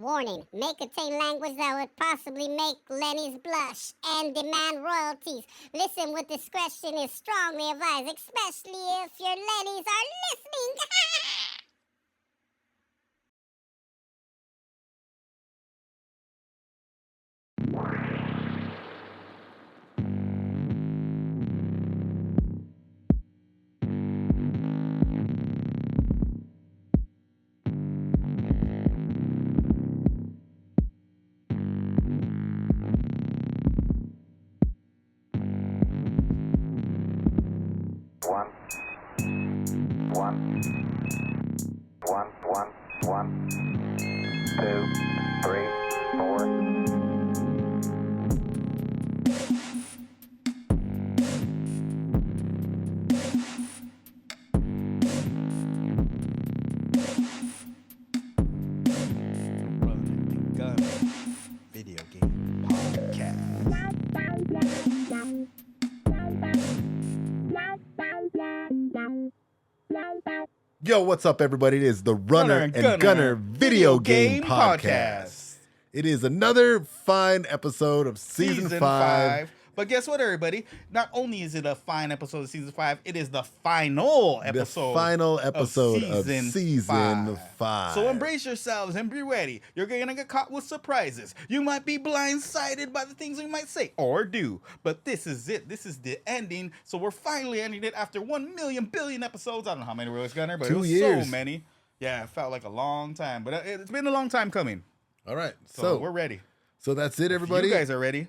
Warning, may contain language that would possibly make Lenny's blush and demand royalties. Listen with discretion is strongly advised, especially if your Lennys are listening. One, two, three, four. Run and Gun Video Game Podcast. Yo, what's up, everybody? It is the Runner and Gunner Video Game Podcast. It is another fine episode of Season 5. But guess what, everybody? Not only is it a fine episode of Season 5, it is the final episode. The final episode of Season 5. So embrace yourselves and be ready. You're going to get caught with surprises. You might be blindsided by the things we might say or do. But this is it. This is the ending. So we're finally ending it after 1 million billion episodes. I don't know how many were it, Gunner, but 2 it was years. so many. Yeah, it felt like a long time. But it's been a long time coming. All right. So we're ready. So that's it, everybody. You guys are ready.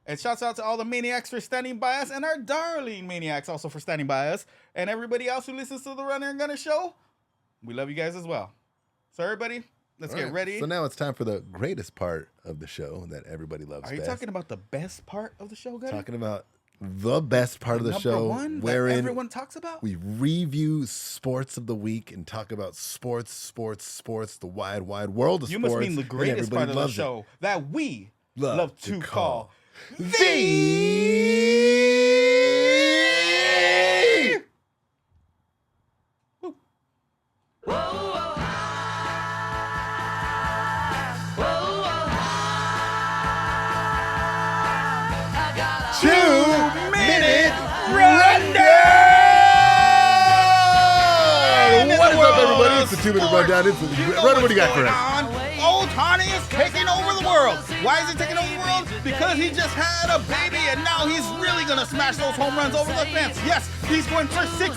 And shouts out to all the maniacs for standing by us, and our darling maniacs also for standing by us, and everybody else who listens to the Runner and Gunner show. We love you guys as well. So everybody, let's get ready. So now it's time for the greatest part of the show that everybody loves Are you best. talking about the best part of the show, Gunner? Talking about the best part of the Number show, one that wherein everyone talks about? we review sports of the week and talk about sports, the wide world of You sports. must mean the and greatest everybody part of the loves it. show that we Love love to to call call The Two-minute Rundown! What is up, everybody? It's the 2-minute rundown. It's Runner, what do you got for us? Ohtani is taking over the world. Why is he taking over the world? Because he just had a baby and now he's really going to smash those home runs over the fence. Yes, he's going for 60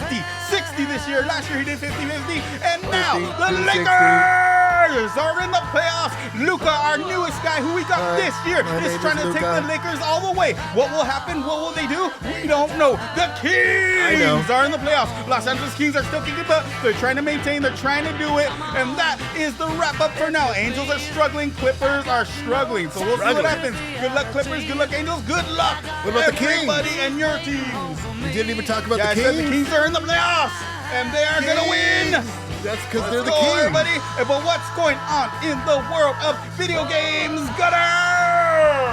this year. Last year he did 50-50. And now 50, the 260. Lakers are in the playoffs. Luka, our newest guy who we got this year, my name is trying is to take Luka. the Lakers all the way. What will happen? What will they do? We don't know. The I know. Kings are in the playoffs. Los Angeles Kings are still kicking butt. They're trying to maintain. They're trying to do it. And that is the wrap up for now. Angels are struggling. Clippers are struggling. So we'll see what happens. Good luck, Clippers. Good luck, Angels. Good luck, What about the Kings? everybody and your teams. You didn't even talk about Yeah, I the said Kings. the Kings are in the playoffs. And they are going to win. That's because they're Let's the go, Kings. everybody. But what's going on in the world of video games, Gunner?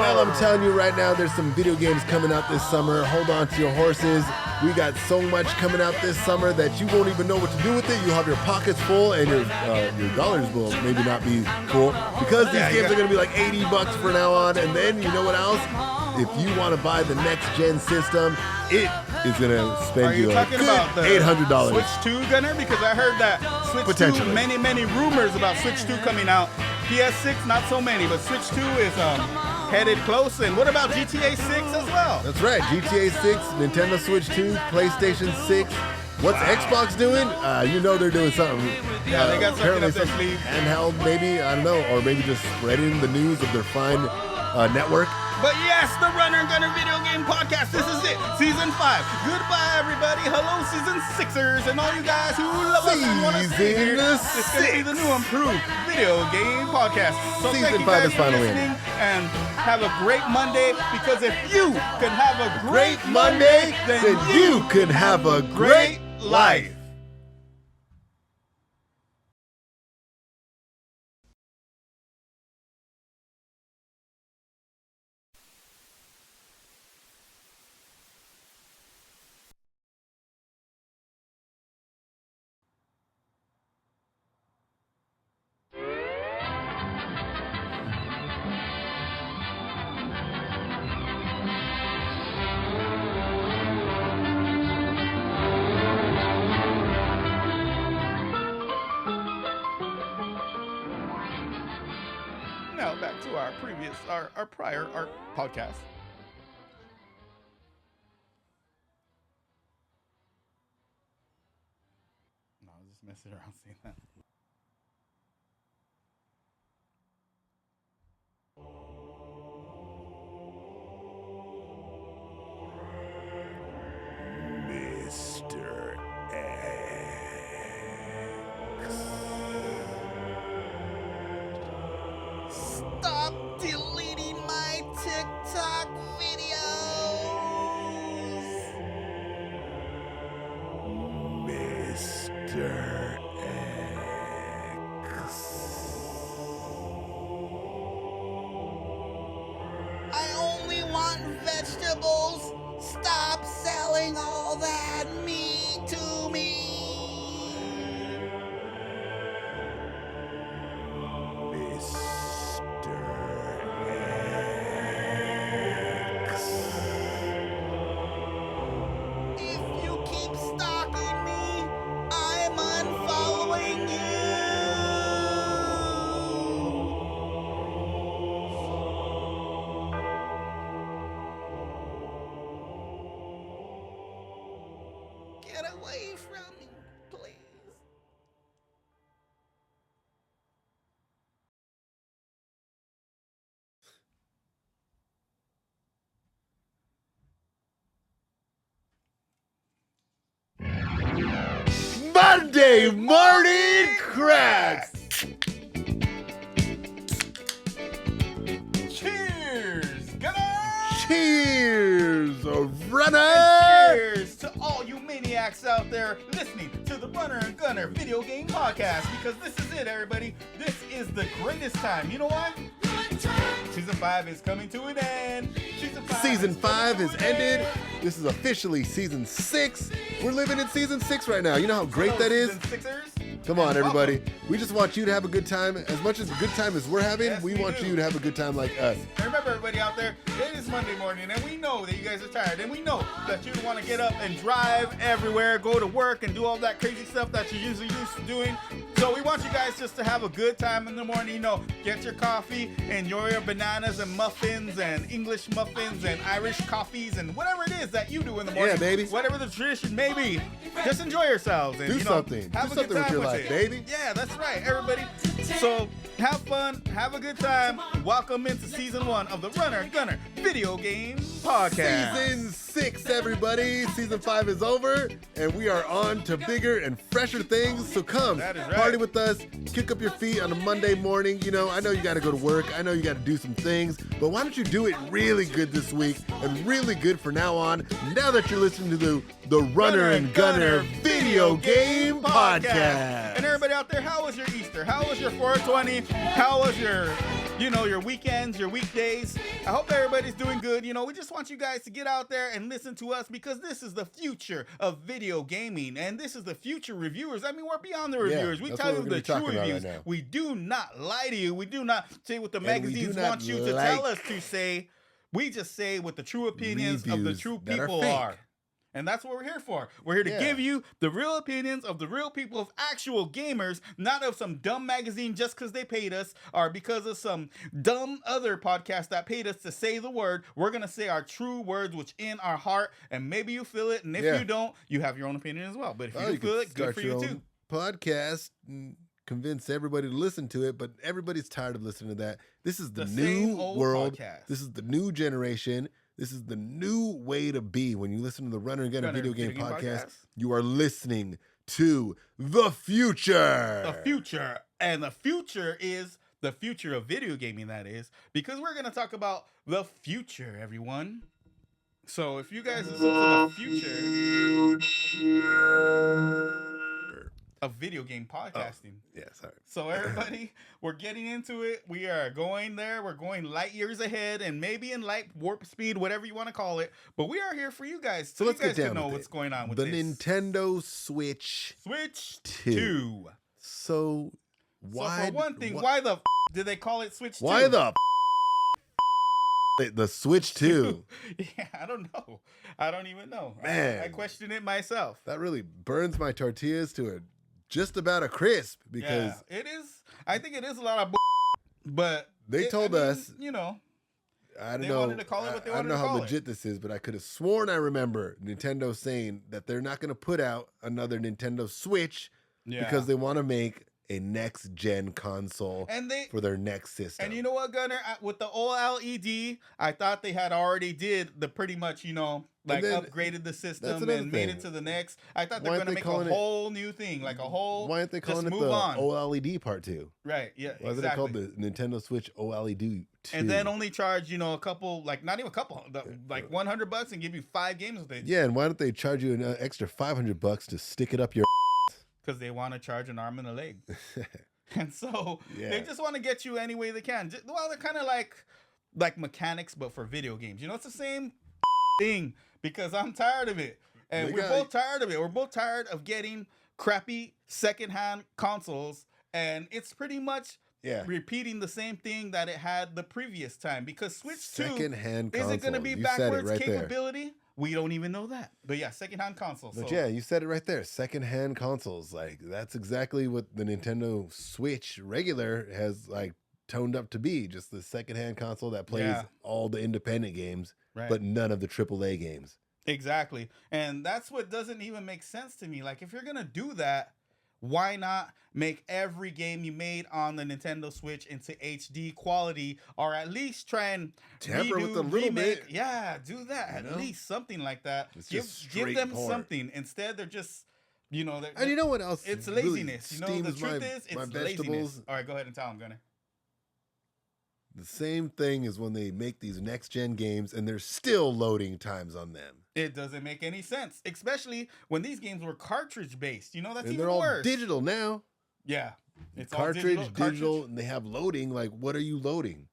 Well, I'm telling you right now, there's some video games coming out this summer. Hold on to your horses. We got so much coming out this summer that you won't even know what to do with it. You'll have your pockets full and your dollars will maybe not be full because these games are going to be like $80 from now on. And then you know what else? If you want to buy the next gen system, it is going to spend Are you you a talking good about the $800. Switch 2, Gunner? Because I heard that Switch 2, Potentially. many rumors about Switch 2 coming out. PS6, not so many, but Switch 2 is headed close. And what about GTA 6 as well? That's right. GTA 6, Nintendo Switch 2, PlayStation 6. What's Xbox doing? You know they're doing something. Yeah, they got something apparently up their some sleeve. handheld, maybe, I don't know, or maybe just spreading the news of their fine network. But yes, the Runner and Gunner Video Game Podcast. This is it, Season 5. Goodbye, everybody. Hello, Season 6ers, and all you guys who love us and want to stay here. Season It's going to be the new improved Video Game Podcast. So Season thank you 5 guys is for finally in. listening, and have a great Monday, because if you can have a Great Monday, then you can have a great life. now back to our prior art podcast. No, I was just messing around saying that. Mr. Stop deleting my TikTok videos! Mr. I only want vegetables. Stop selling all that meat to me. Mr. If you keep stalking me, I'm unfollowing you. Get away from me, please. Monday morning cracks. Cheers, Gunner! Cheers, runner. Cheers to all you maniacs out there listening to the Runner and Gunner video game podcast, because this is it, everybody. This is the greatest time. You know why? Season 5 is coming to an end. Season 5 coming has to an ended. end. This is officially season 6. We're living in season 6 right now. You know how great that is? Season Sixers. Come on, And everybody. welcome. We just want you to have a good time. As much as a good time as we're having, Yes, we we want do. you to have a good time like us. And remember, everybody out there, it is Monday morning, and we know that you guys are tired, and we know that you want to get up and drive everywhere, go to work, and do all that crazy stuff that you're usually used to doing. So we want you guys just to have a good time in the morning. You know, get your coffee, enjoy your bananas and muffins and English muffins and Irish coffees and whatever it is that you do in the morning. Yeah, baby. Whatever the tradition may be, just enjoy yourselves and Do you know, something. Have Do a something good with time your life, it. baby. Yeah, that's right, everybody. So have fun, have a good time. Welcome into season 1 of the Runner Gunner Video Game Podcast. Season 6, everybody. Season 5 is over, and we are on to bigger and fresher things. So come, That is right. party with us. Kick up your feet on a Monday morning. You know, I know you got to go to work. I know you got to do some things, but why don't you do it really good this week and really good for now on? Now that you're listening to the Runner and Gunner Video Game Podcast. And everybody out there, how was your Easter? How was your 420? How was your weekends, your weekdays? I hope everybody's doing good. You know, we just want you guys to get out there and listen to us, because this is the future of video gaming, and this is the future reviewers. I mean, we're beyond the reviewers. We that's tell what you we're the gonna be true talking about reviews. right now. We do not lie to you. We do not say what the And we do magazines not want you to like tell us to say. We just say what the true opinions of the reviews true that are people fake. are. And that's what we're here for. We're here to Yeah. give you the real opinions of the real people, of actual gamers, not of some dumb magazine just because they paid us, or because of some dumb other podcast that paid us to say the word. We're going to say our true words, which in our heart, and maybe you feel it, and if Yeah. you don't, you have your own opinion as well. But if Oh, you you feel could it, good start for your you own too. podcast and convince everybody to listen to it, but everybody's tired of listening to that. This is the The new same old world. podcast. This is the new generation. This is the new way to be. When you listen to the Runner and Gunner Gunner Video Game Video Game Podcast, Podcast. you are listening to the future. The future. And the future is the future of video gaming, that is, because we're going to talk about the future, everyone. So if you guys listen to the future of video game podcasting. Yeah, sorry. So everybody, we're getting into it. We are going there. We're going light years ahead, and maybe in light warp speed, whatever you want to call it. But we are here for you guys, So you let's guys get can down know with what's it. going on with The this. Nintendo Switch. Switch 2. 2. So why? So for one thing, why the did they call it Switch 2? Why the Switch 2? Yeah, I don't know. I don't even know. Man. I question it myself. That really burns my tortillas to just about a crisp, because Yeah, it is. I think it is a lot of but They told us, you know, I don't they know. wanted to call it what they I don't wanted know to how call it. legit this is, but I could have sworn I remember Nintendo saying that they're not going to put out another Nintendo Switch because they want to make a next gen console And they for their next system. And you know what, Gunner? With the OLED, I thought they had already did the pretty much, like then- upgraded the system another and made thing. it to the next. I thought they Why were aren't going they to make calling a it- whole new thing, like a whole. Why aren't they calling just it move the on. OLED Part 2? Right, yeah, Why is it exactly. called the Nintendo Switch OLED 2? And then only charge, a couple, like not even a couple, like $100 and give you 5 games with it. Yeah, and why don't they charge you an extra $500 to stick it up your Because they want to charge an arm and a leg. And so Yeah. they just want to get you any way they can. Well, they're kind of like mechanics, but for video games. It's the same thing because I'm tired of it. And They we're got- both tired of it. We're both tired of getting crappy secondhand consoles. And it's pretty much Yeah. repeating the same thing that it had the previous time. Because Switch 2, Secondhand is it going to consoles. be You said it backwards right there. capability? We don't even know that. But yeah, secondhand console. But So yeah, you said it right there. Secondhand consoles. Like that's exactly what the Nintendo Switch regular has like toned up to be. Just the secondhand console that plays Yeah. all the independent games, Right. but none of the AAA games. Exactly. And that's what doesn't even make sense to me. Like, if you're going to do that, why not make every game you made on the Nintendo Switch into HD quality, or at least try and Tamper with redo, them a little remake? bit. Yeah, do that. At know? least something like that. It's Give just give straight them port. something. Instead, they're just, they're, And you know what else? it's really laziness. The steams truth is, my it's vegetables. laziness. All right, go ahead and tell them, Gunner. The same thing is when they make these next gen games and there's still loading times on them. It doesn't make any sense, especially when these games were cartridge based. That's And even they're all worse. digital now. Yeah, it's all Cartridge, digital, digital, and they have loading. Like, what are you loading?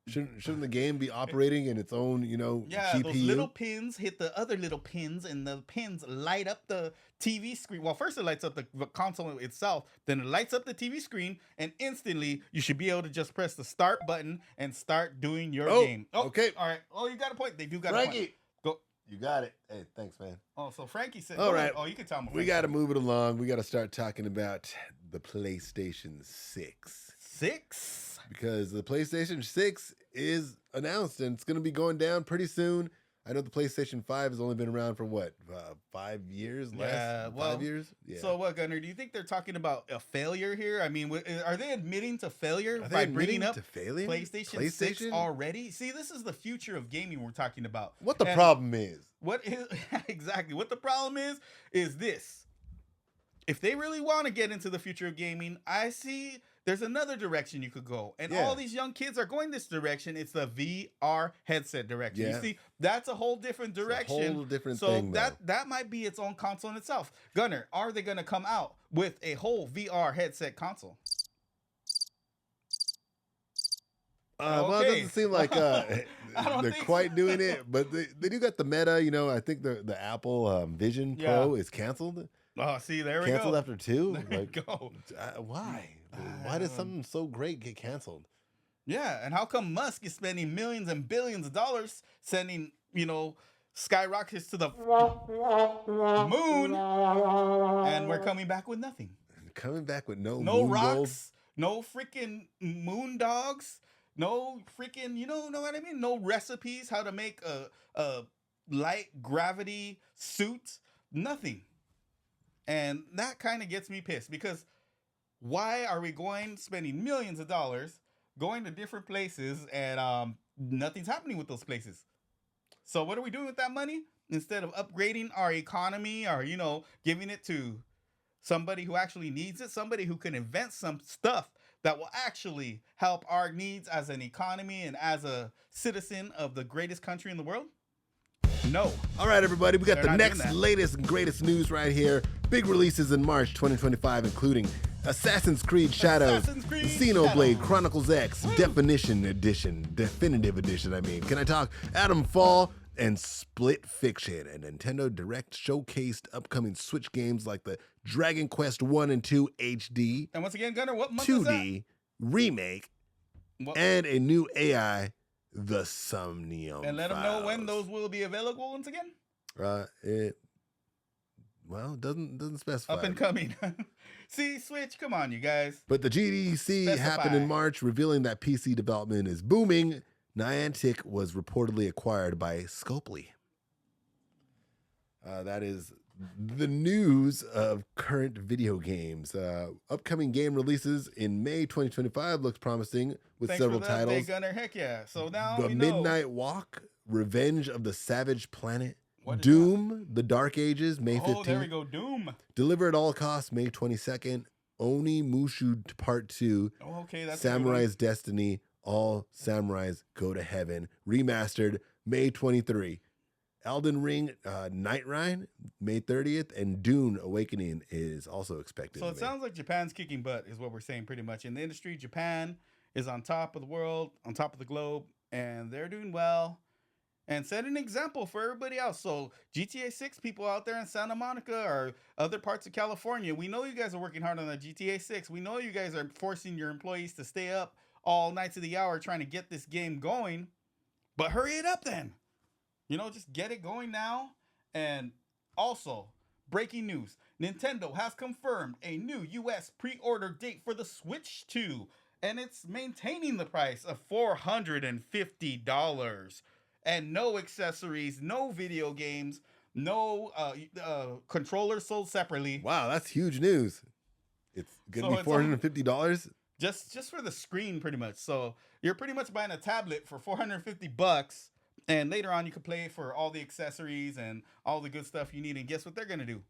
Shouldn't the game be operating in its own, Yeah, GPU? those little pins hit the other little pins, and the pins light up the TV screen. Well, first it lights up the console itself, then it lights up the TV screen, and instantly you should be able to just press the start button and start doing your game. okay. All right. Oh, you got a point. They do got a Frankie, point. Go. you got it. Hey, thanks, man. Oh, so Frankie said. All go right. ahead. Oh, you can tell me. We got to move it along. We got to start talking about the PlayStation 6. 6. Because the PlayStation 6 is announced and it's going to be going down pretty soon. I know the PlayStation 5 has only been around for what, 5 years? Less? Yeah, well, 5 years? Yeah. So what, Gunner? Do you think they're talking about a failure here? I mean, are they admitting to failure Are they by admitting bringing up to failure? PlayStation 6 already? See, this is the future of gaming we're talking about. What the And problem is? What is exactly what the problem is this. If they really want to get into the future of gaming, I see there's another direction you could go. And Yeah. all these young kids are going this direction. It's the VR headset direction. Yeah. You see, that's a whole different direction. a whole different so thing, that might be its own console in itself. Gunner, are they going to come out with a whole VR headset console? Well, it Okay. doesn't seem like I don't they're think quite so. doing it, but they do got the Meta. I think the Apple Vision Pro is canceled. Oh, see, there we Canceled go. after 2. There we Like, go. why? Why does something so great get canceled? Yeah, and how come Musk is spending millions and billions of dollars sending, skyrockets to the moon, and we're coming back with nothing? Coming back with no No moon rocks, gold. no freaking moon dogs, no freaking, know what I mean? No recipes how to make a light gravity suit, nothing. And that kind of gets me pissed because why are we spending millions of dollars, going to different places, and nothing's happening with those places? So what are we doing with that money? Instead of upgrading our economy or, giving it to somebody who actually needs it, somebody who can invent some stuff that will actually help our needs as an economy and as a citizen of the greatest country in the world? No. All right, everybody, we got They're the not doing next, that. latest, and greatest news right here. Big releases in March 2025, including Assassin's Creed Shadows, Assassin's Creed Xenoblade Shadows. Chronicles X, Definitive Edition, I mean. Can I talk? Adam Fall and Split Fiction. And Nintendo Direct showcased upcoming Switch games like the Dragon Quest 1 and 2 HD, And once again, Gunnar, what month is that? 2D remake, What- and a new AI, the Somnium and let them know when Files. those will be available once again. well, it doesn't specify. Up and coming. See, Switch, come on, you guys. But the GDC happened in March, revealing that PC development is booming. Niantic was reportedly acquired by Scopely. That is the news of current video games. Upcoming game releases in May 2025 looks promising with Thanks several for the update, titles. Gunner. Heck yeah. So now The we know. Midnight Walk, Revenge of the Savage Planet, What is Doom, The Dark Ages, May 15th. Oh, there we go. Doom. Deliver at All Costs, May 22nd. Oni Mushu Part 2, Oh, okay, that's a good one. Samurai's Destiny, All Samurais Go to Heaven, remastered, May 23. Elden Ring, Night Ride, May 30th, and Dune Awakening is also expected. So in it May. sounds like Japan's kicking butt, is what we're saying pretty much. In the industry, Japan is on top of the world, on top of the globe, and they're doing well and set an example for everybody else. So GTA 6 people out there in Santa Monica or other parts of California, we know you guys are working hard on that GTA 6. We know you guys are forcing your employees to stay up all nights of the hour trying to get this game going, but hurry it up then. You know, just get it going now. And also, breaking news, Nintendo has confirmed a new US pre-order date for the Switch 2, and it's maintaining the price of $450. And no accessories, no video games, no controllers sold separately. Wow, that's huge news. It's going to So be it's $450? Just for the screen, pretty much. So you're pretty much buying a tablet for $450, and later on you can play for all the accessories and all the good stuff you need. And guess what they're gonna do?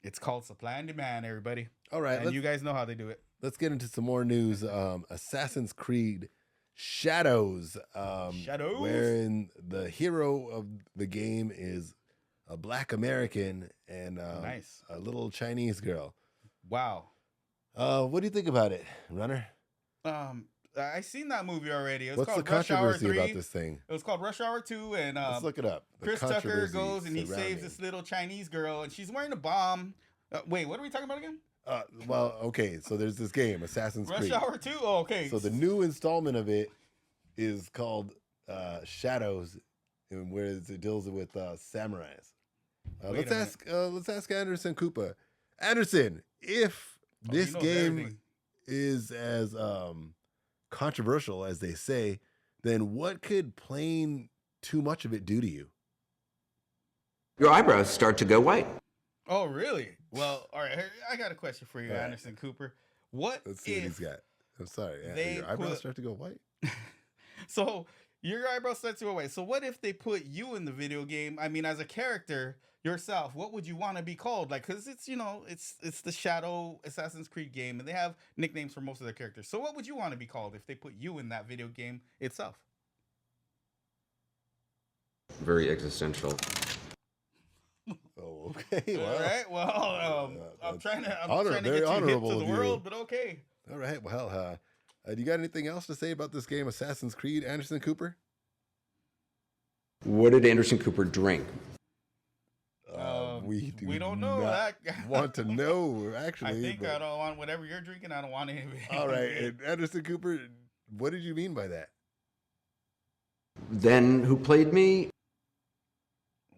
It's called supply and demand, everybody. All right, And you guys know how they do it. let's get into some more news. Assassin's Creed Shadows. Shadows? Wherein the hero of the game is a Black American and Nice. a little Chinese girl. Wow. What do you think about it, Runner? I seen that movie already. It was What's the called Rush Hour controversy 3. about this thing? It was called Rush Hour 2, and Let's look it up. The Chris Tucker controversy goes and he saves surrounding- this little Chinese girl, and she's wearing a bomb. Wait, what are we talking about again? Well, okay, so there's this game, Assassin's Rush Creed. Hour 2? Oh, okay. So the new installment of it is called Shadows, and where it deals with samurais. Wait Let's ask Anderson Cooper. Anderson, if this he knows game everything. is as controversial as they say, then what could playing too much of it do to you? Your eyebrows start to go white. Oh, really? Well, all right. I got a question for you, All right. Anderson Cooper. What Let's see what he's if got. I'm sorry. they Your eyebrows put- start to go white? so your eyebrows start to go away? So what if they put you in the video game? I mean, as a character yourself, what would you want to be called? Like, because it's it's the Shadow Assassin's Creed game, and they have nicknames for most of their characters. So what would you want to be called if they put you in that video game itself? Very existential. Oh, okay. Well, All right. Well, I'm that's trying to very get you hip honorable to the of you. world, but okay. all right. Well, do you got anything else to say about this game, Assassin's Creed, Anderson Cooper? What did Anderson Cooper drink? We don't know not that. want to know, actually. I think but- I don't want whatever you're drinking. I don't want any of it. All right. And Anderson Cooper, what did you mean by that? Then who played me?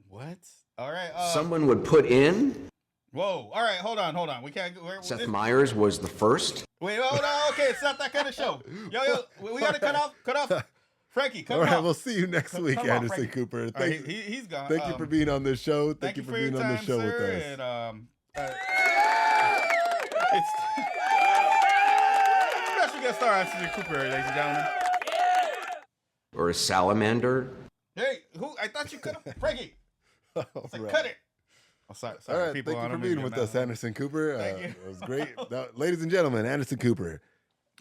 What? All right. Someone would put in. Whoa. All right. Hold on. We can't. Seth Meyers was the first. Wait. Hold on. Okay. It's not that kind of show. Yo. We got to cut off. Frankie, cut All it right. off. We'll see you next week, Come on, Anderson Frankie. Cooper. All right, he's gone. Thank you for being on this show. Thank you for for being your on time, the show with sir. us. And it's special guest star Anderson Cooper, ladies and gentlemen. Or a salamander. Hey, who? I thought you cut him, Frankie. All It's like, right. cut it. Oh, sorry. All right. People, Thank I you for don't mean being to with get us, mad. Anderson Cooper. Thank you. It was great. Now, ladies and gentlemen, Anderson Cooper.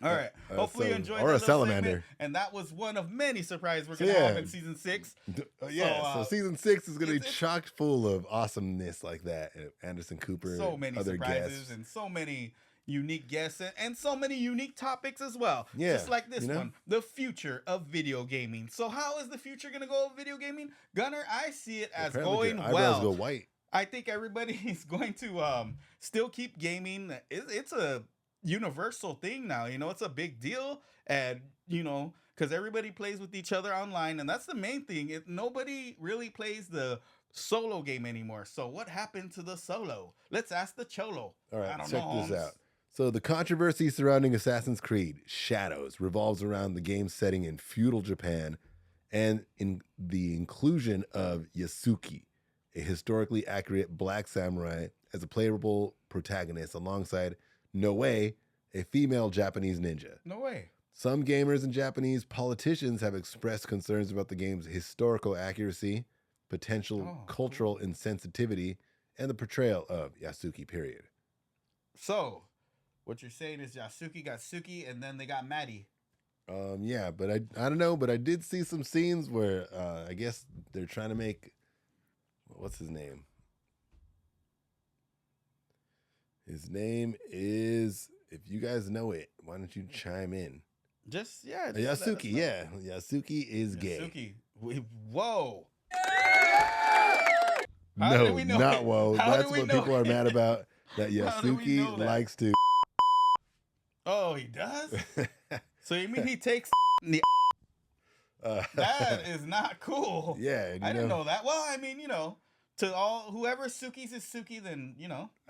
All right. Hopefully you so- enjoyed or that a little salamander. segment. And that was one of many surprises we're So, going to yeah. have in season 6. So season 6 is going to be it's- chock full of awesomeness like that. Anderson Cooper, So many other surprises guests. and so many unique guests and so many unique topics as well. Yeah, Just like this you know? one, the future of video gaming. So how is the future going to go of video gaming? Gunner, I see it as Apparently going your eyebrows well. go white. I think everybody is going to still keep gaming. It's a universal thing now. You know, it's a big deal. And, you know, because everybody plays with each other online. And that's the main thing. Nobody really plays the solo game anymore. So what happened to the solo? Let's ask the Cholo. All I right, don't check know, this Holmes. out. So the controversy surrounding Assassin's Creed Shadows revolves around the game's setting in feudal Japan and in the inclusion of Yasuki, a historically accurate black samurai, as a playable protagonist alongside Noe, a female Japanese ninja. No way. Some gamers and Japanese politicians have expressed concerns about the game's historical accuracy, potential cultural insensitivity, and the portrayal of Yasuki, period. So, what you're saying is Yasuki got Suki, and then they got Maddie. Yeah, but I don't know, but I did see some scenes where I guess they're trying to make, what's his name? His name is, if you guys know it, why don't you chime in? Just let us Yasuki, know. yeah. Yasuki is gay. Yasuki. Whoa. How No, did we know not it? whoa. How That's did we what know people are it? mad about. That How do we know Yasuki that? likes to. Oh, he does? So you mean he takes the that is not cool. Yeah, and I didn't know that. Well, I mean, to all whoever Suki's is Suki, then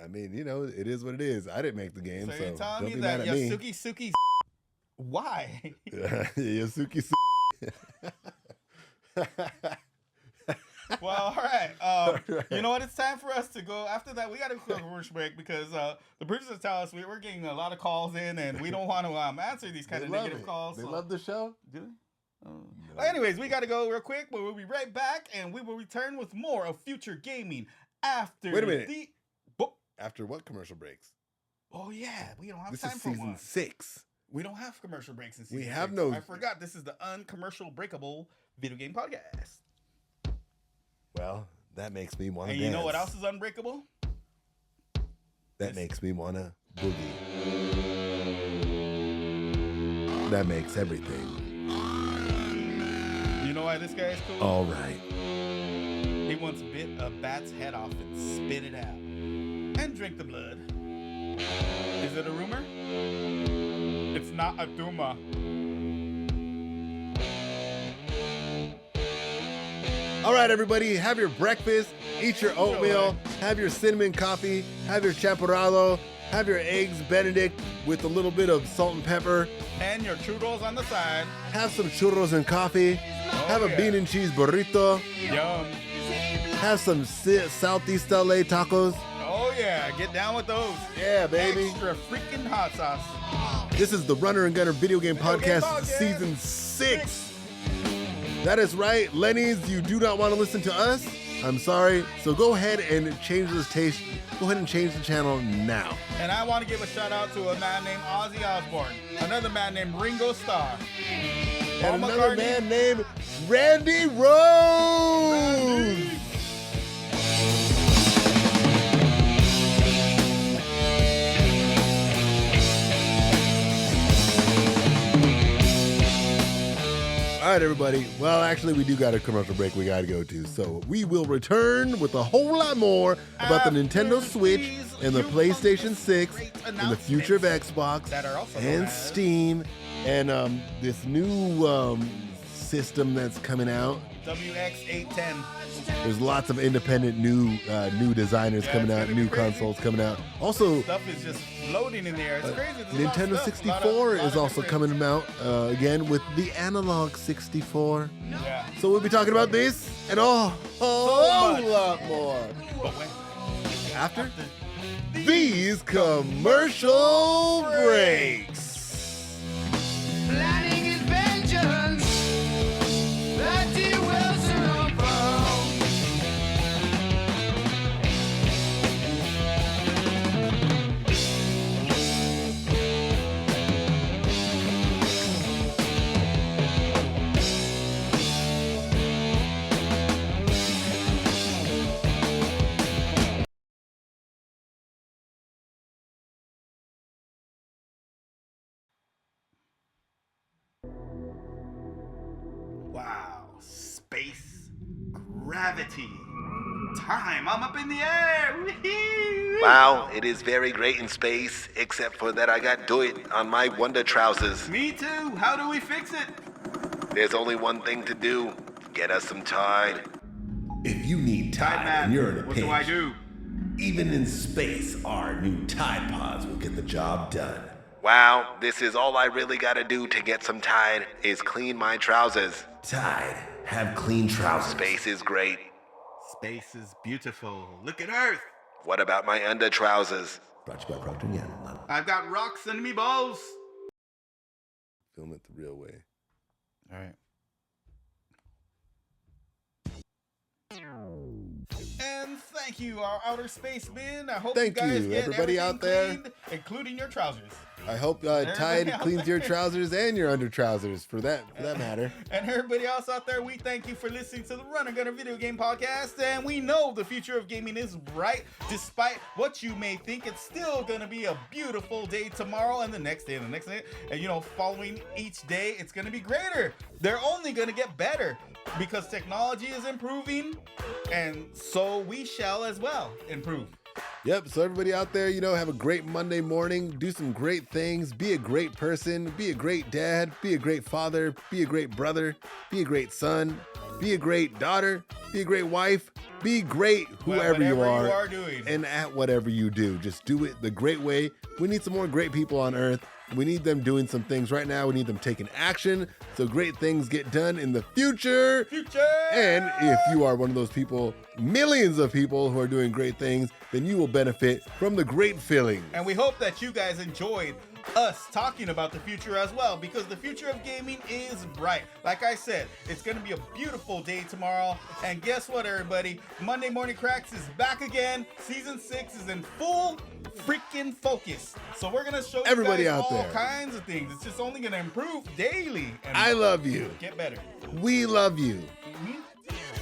I mean, it is what it is. I didn't make the game, So so you're telling don't me be that mad at me. Suki's why? Yasuki. Well, all right. You know what? It's time for us to go. After that, we got to go to a commercial break because the producers tell us we're getting a lot of calls in, and we don't want to answer these kind They of love negative it. calls. They so- love the show. Do they? Well, anyways, we got to go real quick, but we'll be right back, and we will return with more of Future Gaming after Wait a minute. Oh, After what commercial breaks? oh yeah, we don't have This time is for season one. 6. We don't have commercial breaks in season We have 6. no- I forgot this is the uncommercial breakable video game podcast. Well, that makes me want to And dance. you know what else is unbreakable? That makes me want to boogie. That makes everything You know why this guy is cool? all right. He once bit a bat's head off and spit it out. And drank the blood. Is it a rumor? It's not a tumor. All right, everybody, have your breakfast, eat your oatmeal, have your cinnamon coffee, have your chaparrado, have your eggs Benedict with a little bit of salt and pepper, And your churros on the side. have some churros and coffee, have a yeah. bean and cheese burrito, Yum. have some Southeast LA tacos. Oh yeah, get down with those. Yeah, baby. Extra freaking hot sauce. This is the Runner and Gunner Video Game Video Game Podcast, Podcast. Season 6. That is right. Lenny's, you do not want to listen to us? I'm sorry. So go ahead and change this taste. Go ahead and change the channel now. And I want to give a shout out to a man named Ozzy Osbourne, another man named Ringo Starr, Paul And another McCartney. man named Randy Rose. All right, everybody. Well, actually, we do got a commercial break we got to go to. So we will return with a whole lot more about the Nintendo Switch and the PlayStation 6 and the future of Xbox that are also known and as- Steam and this new system that's coming out. WX810. There's lots of independent new designers Yeah, coming it's out, gonna be new crazy. consoles coming out. Also, Stuff is just floating in the air. It's crazy. There's a lot of Nintendo stuff, 64 lot is of also different- coming out again with the Analog 64. Yeah. So we'll be talking about this and a whole lot more But when? after these commercial breaks. Planning inventions that you will soon found. Wow. Space. Gravity. Time. I'm up in the air. Whee! Wow, it is very great in space, except for that I got do it on my Wonder trousers. Me too. How do we fix it? There's only one thing to do. Get us some Tide. If you need Tide, Man, and you're in a what pinch. do I do? Even in space, our new Tide Pods will get the job done. Wow, this is all I really gotta do to get some Tide is clean my trousers. Tide, have clean trousers. Space is great. Space is beautiful. Look at Earth. What about my under trousers? Brought to you by Procter & Gamble. I've got rocks in me balls. Film it the real way. All right. And thank you, our outer space men. I hope Thank you guys you, get everybody out there. cleaned, including your trousers. I hope Tide cleans your trousers and your under trousers for that matter. And everybody else out there, we thank you for listening to the Run and Gunner Video Game Podcast. And we know the future of gaming is bright. Despite what you may think, it's still going to be a beautiful day tomorrow and the next day and the next day. And, following each day, it's going to be greater. They're only going to get better because technology is improving. And so we shall as well improve. Yep, so everybody out there, have a great Monday morning. Do some great things. Be a great person. Be a great dad. Be a great father. Be a great brother. Be a great son. Be a great daughter. Be a great wife. Be great whoever you are doing. And at whatever you do. Just do it the great way. We need some more great people on earth. We need them doing some things right now. We need them taking action so great things get done in the future. And if you are one of those people, millions of people who are doing great things, then you will benefit from the great feeling. And we hope that you guys enjoyed us talking about the future as well, because the future of gaming is bright. Like I said, it's going to be a beautiful day tomorrow. And guess what, everybody? Monday Morning Cracks is back again. Season 6 is in full freaking focus. So we're going to show Everybody you guys out all there. kinds of things. It's just only going to improve daily. And I love you. Get better. We love you.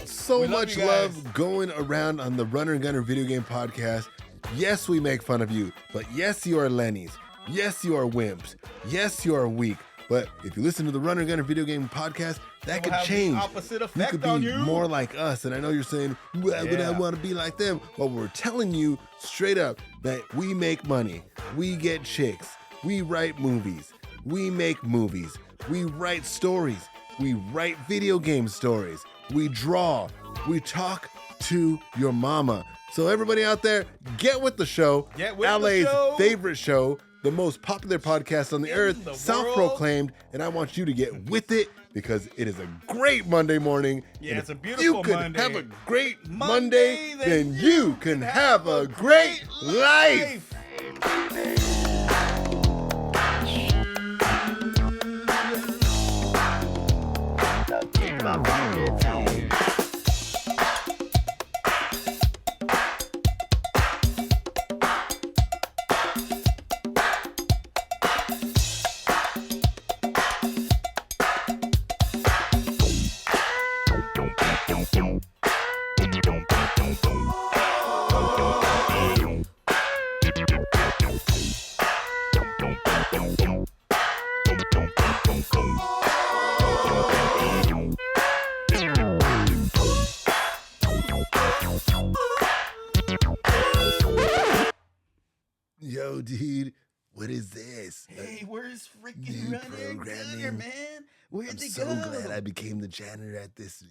So We love much you guys. love going around on the Runner and Gunner Video Game Podcast. Yes, we make fun of you, but yes, you are Lennies. Yes, you are wimps. Yes, you are weak. But if you listen to the Runner and Gunner Video Game Podcast, that It will could have the change. opposite You effect could be on you. more like us. And I know you're saying, well, but I Yeah. want to be like them. Well, we're telling you straight up that we make money. We get chicks. We write movies. We make movies. We write stories. We write video game stories. We draw. We talk to your mama. So everybody out there, get with the show. Get with the LA's show. favorite show, the most popular podcast on the In earth, the self-proclaimed, and I want you to get with it because it is a great Monday morning. Yeah, And it's a if beautiful you could Monday. have a great Monday, Monday, then you can have a great life. Yo, dude, what is this? Hey, where's freaking New Runner and Gunner, programming. man? Where'd I'm they so go? glad I became the janitor at this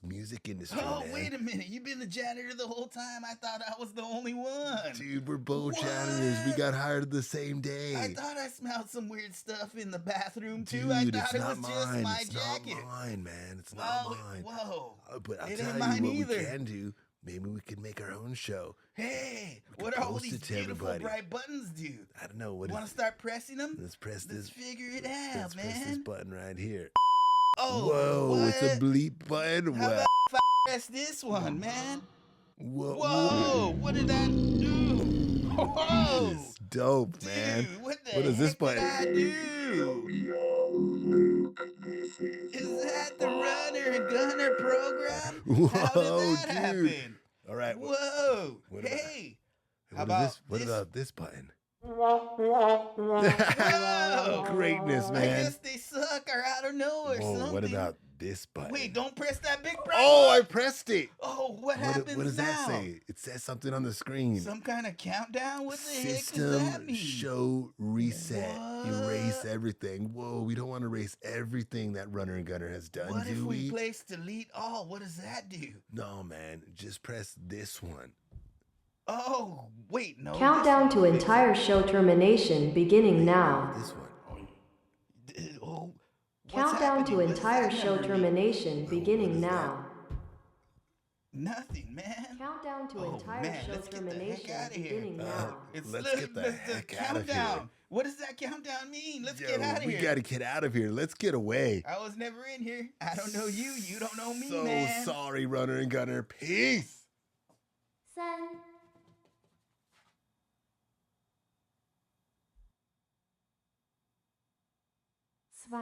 music industry, Oh, man. wait a minute. You've been the janitor the whole time? I thought I was the only one. Dude, we're both What? janitors. We got hired the same day. I thought I smelled some weird stuff in the bathroom, too. Dude, I it's thought it not was just mine. my It's jacket. not mine, man. It's not Whoa, mine. whoa. But I'll It tell ain't you mine what either. we can do. Maybe we can make our own show. Hey, We what can are all post these it to beautiful everybody. bright buttons do? I don't know what Want to is it? start pressing them? Let's press Let's this. figure it out, Let's press this man. button right here. Oh, Whoa, it's a what? bleep button. How What? about if I press this one, man? Whoa, Whoa, what did I do? Whoa, This is dope, man. dude, what the What is this heck did button? I do? Is that the Runner and Gunner program? How Whoa, did that dude. happen? All right. Whoa, what about- hey, how What about is this? What this? about this button? Whoa. Greatness, I man. guess they suck or I don't know or Whoa, something. what about this button. Wait, don't press that big brown Oh, I button. pressed it. Oh, what happens What does now? that say? It says something on the screen. Some kind of countdown? What the heck does that System, mean? show, reset, erase What? everything. Whoa, we don't want to erase everything that Runner and Gunner has done, What if do we we? place delete all? What does that do? No, man. Just press this one. Oh, wait, no. Countdown this to one. entire show termination beginning now. This one. Oh, what's Countdown to happening? What does entire that show number mean? termination what beginning is that? now. Nothing, man. Countdown to Oh, entire man, show let's get the heck termination outta here. beginning now. It's Let's look, get the heck out of here. countdown. What does that countdown mean? Let's Yo, get out of we here. gotta get out of here. Let's get away. I was never in here. I don't know you. You don't know me, So man. sorry, Runner and Gunner. Peace. 3、2、